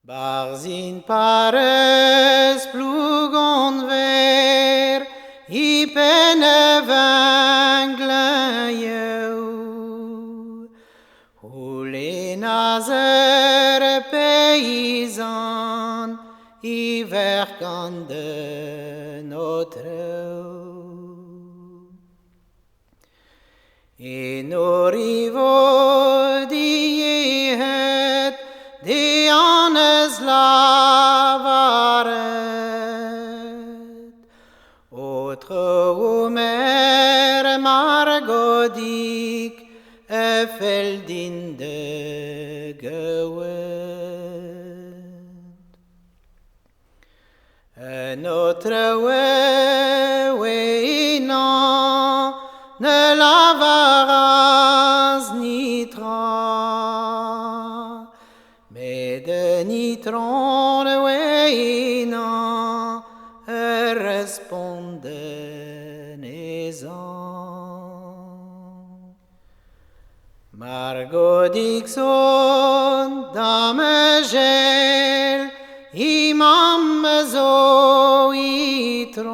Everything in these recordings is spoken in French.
Barzin pares plugon ver, I penevengleio. Où les nazers paysans, I verkan de notre. Et nos rivaux d'hier, des annes lavaret, autre Omer Margodig, feldin de Gwenn. Notre non, ne lavaras nitra, mais de nitron non responde nesan. Margodig son dame gel, imam zo itron.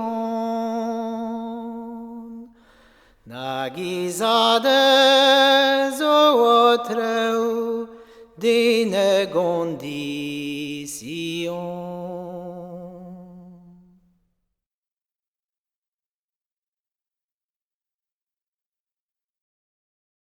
Nagizade zotreu de condition.